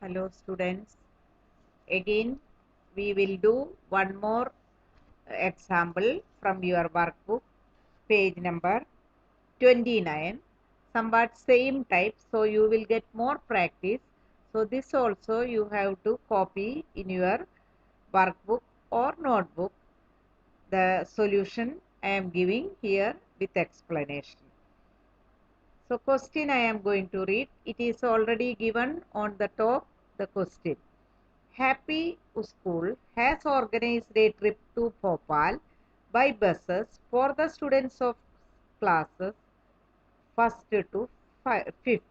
Hello students. Again we will do one more example from your workbook, page number 29. Somewhat same type, so you will get more practice. So this also you have to copy in your workbook or notebook. The solution I am giving here with explanation. So question I am going to read. It is already given on the top, the question. Happy School has organized a trip to Bhopal by buses for the students of classes 1st to 5th.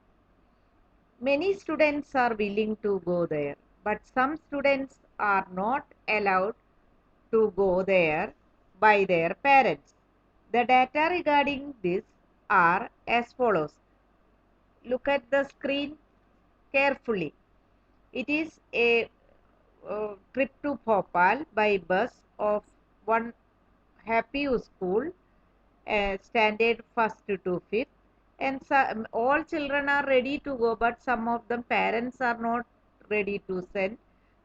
Many students are willing to go there, but some students are not allowed to go there by their parents. The data regarding this are as follows. Look at the screen carefully. It is a trip to Bhopal by bus of one Happy School, standard 1st to 5th, and all children are ready to go, but some of them parents are not ready to send.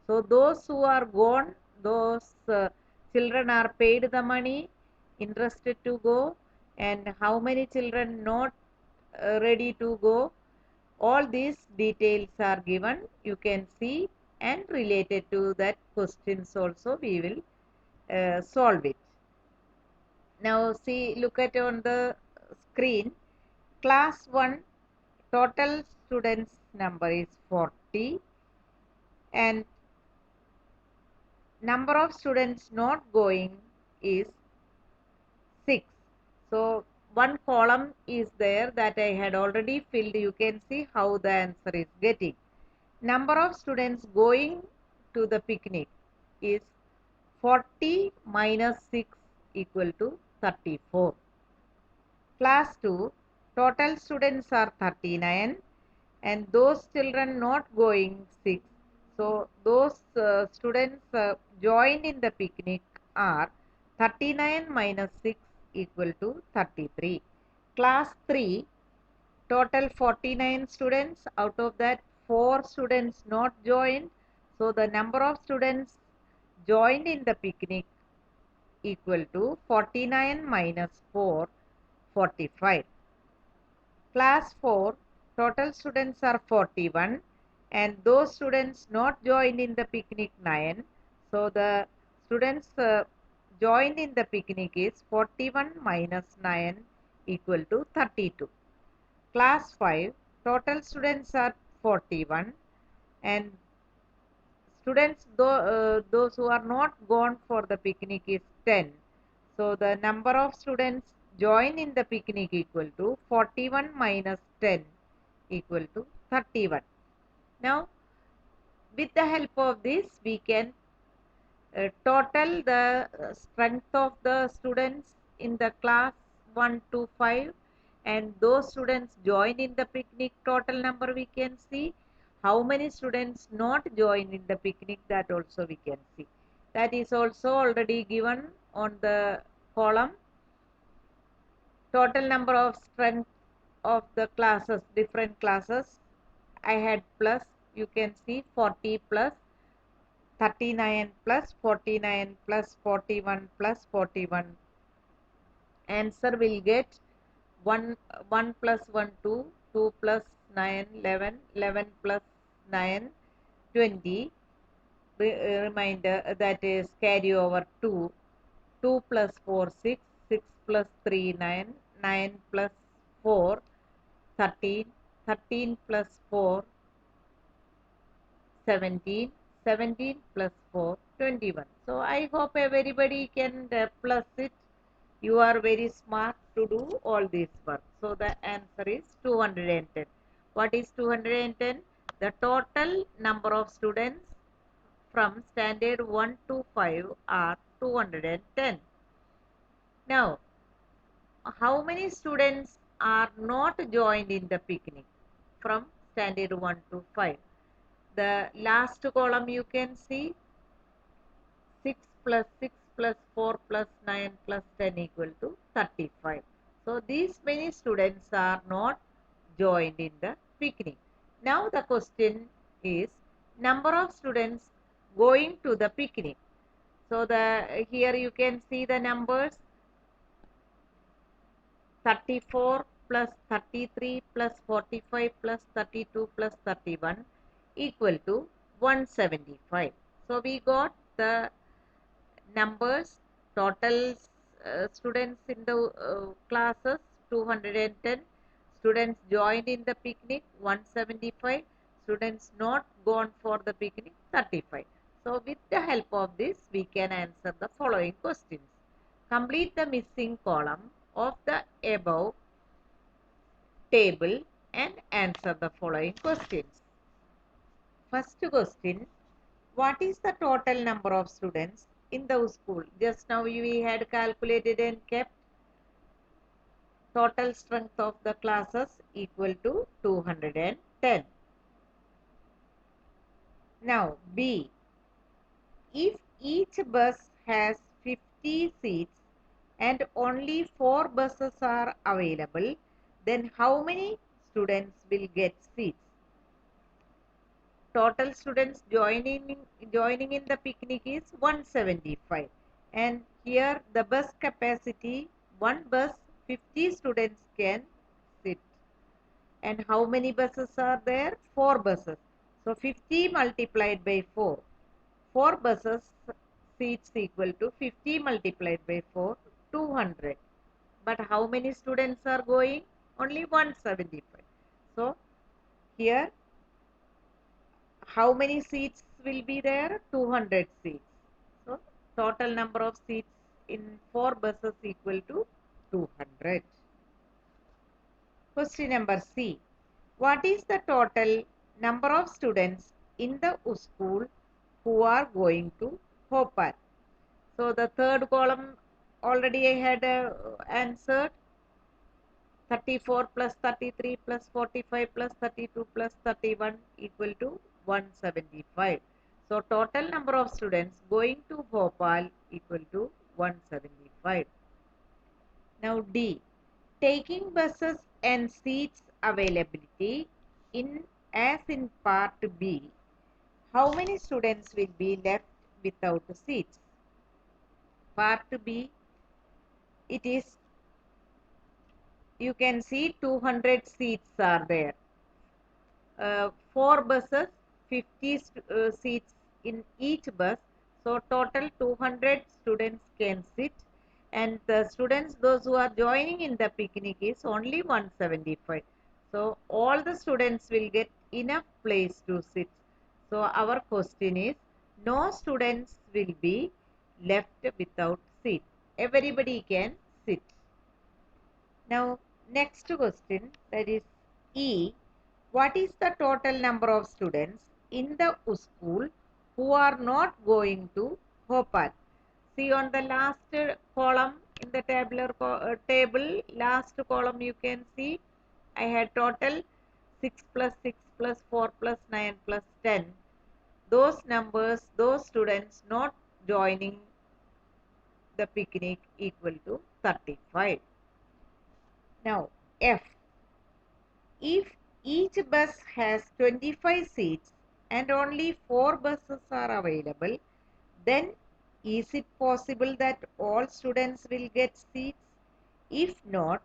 So those who are gone, those children are paid the money, interested to go, and how many children not ready to go. All these details are given. You can see, and related to that questions also we will solve it. Now see, look at on the screen. Class 1 total students number is 40 and number of students not going is 6. So one column is there that I had already filled. You can see how the answer is getting. Number of students going to the picnic is 40 minus 6 equal to 34. Class 2 total students are 39 and those children not going 6. So those students joined in the picnic are 39 minus 6 equal to 33. Class 3 total 49 students, out of that 4 students not joined. So the number of students joined in the picnic equal to 49 minus 4, 45. Class 4 total students are 41 and those students not joined in the picnic 9. So the students joined in the picnic is 41 minus 9 equal to 32. Class 5 total students are 41 and students those who are not gone for the picnic is 10. So the number of students join in the picnic equal to 41 minus 10 equal to 31. Now with the help of this we can total the strength of the students in the class 1 to 5 and those students join in the picnic total number we can see. How many students not join in the picnic, that also we can see. That is also already given on the column. Total number of strength of the classes, different classes I had plus, you can see 40 plus 39 plus 49 plus 41 plus 41. Answer will get 1 plus 1 2, 2 plus 9 11, 11 plus 9 20. Reminder that is carry over 2, 2 plus 4 6, 6 plus 3 9, 9 plus 4 13, 13 plus 4 17, 17 plus 4 21. So I hope everybody can plus it. You are very smart to do all this work. So the answer is 210. What is 210? The total number of students from standard 1 to 5 are 210. Now, how many students are not joined in the picnic from standard 1 to 5? The last column you can see 6 plus 6 plus 4 plus 9 plus 10 equal to 35. So these many students are not joined in the picnic. Now the question is, number of students going to the picnic. So here you can see the numbers 34 plus 33 plus 45 plus 32 plus 31 equal to 175. So we got the numbers, total students in the classes 210, students joined in the picnic 175, students not gone for the picnic 35. So with the help of this we can answer the following questions. Complete the missing column of the above table and answer the following questions. First question, what is the total number of students in the school? Just now we had calculated and kept total strength of the classes equal to 210. Now B, if each bus has 50 seats and only 4 buses are available, then how many students will get seats? Total students joining in the picnic is 175, and here the bus capacity, one bus 50 students can sit. And how many buses are there? 4 buses. So 50 multiplied by 4, 4 buses seats equal to 50 multiplied by 4, 200. But how many students are going? Only 175. So here how many seats will be there? 200 seats. So total number of seats in 4 buses equal to 200. Question number C. What is the total number of students in the school who are going to Bhopal? So the third column already I had answered. 34 plus 33 plus 45 plus 32 plus 31 equal to 175. So total number of students going to Bhopal equal to 175. Now D, taking buses and seats availability in as in part B, how many students will be left without seats? Part B, it is, you can see 200 seats are there. 4 buses, 50 seats in each bus. So total 200 students can sit, and the students, those who are joining in the picnic is only 175. So all the students will get enough place to sit. So our question is, no students will be left without seat. Everybody can sit. Now next question, that is E. What is the total number of students in the school who are not going to Bhopal? See on the last column in the table, last column you can see I had total 6 plus 6 plus 4 plus 9 plus 10. Those numbers, those students not joining the picnic equal to 35. Now F. If each bus has 25 seats and only 4 buses are available, then is it possible that all students will get seats? If not,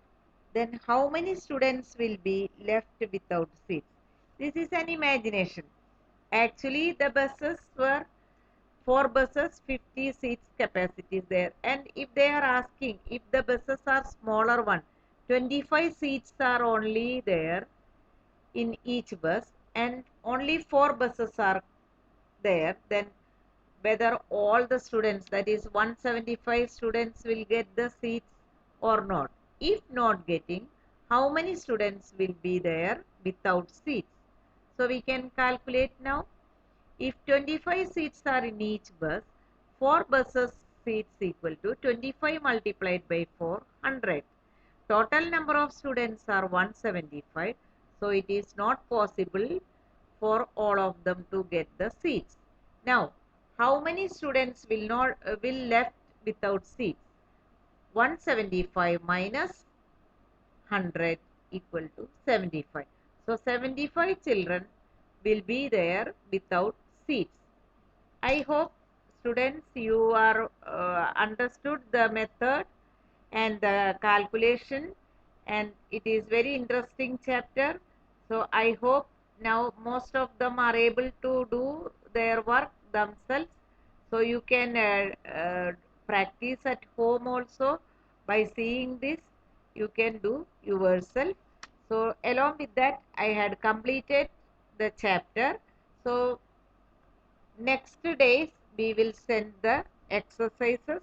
then how many students will be left without seats? This is an imagination. Actually, the buses were 4 buses, 50 seats capacity is there. And if they are asking, if the buses are smaller one, 25 seats are only there in each bus and only 4 buses are there, then whether all the students, that is 175 students, will get the seats or not. If not getting, how many students will be there without seats? So we can calculate now. If 25 seats are in each bus, 4 buses seats equal to 25 multiplied by 4, 100. Total number of students are 175. So it is not possible for all of them to get the seats. Now, how many students will left without seats? 175 minus 100 equal to 75. So 75 children will be there without seats. I hope students you are understood the method and the calculation, and it is very interesting chapter. So I hope now most of them are able to do their work themselves. So you can practice at home also by seeing this. You can do yourself. So along with that, I had completed the chapter. So next days we will send the exercises.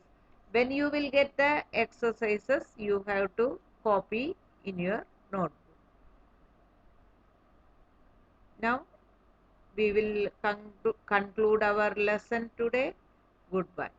When you will get the exercises, you have to copy in your notebook. Now we will conclude our lesson today. Goodbye.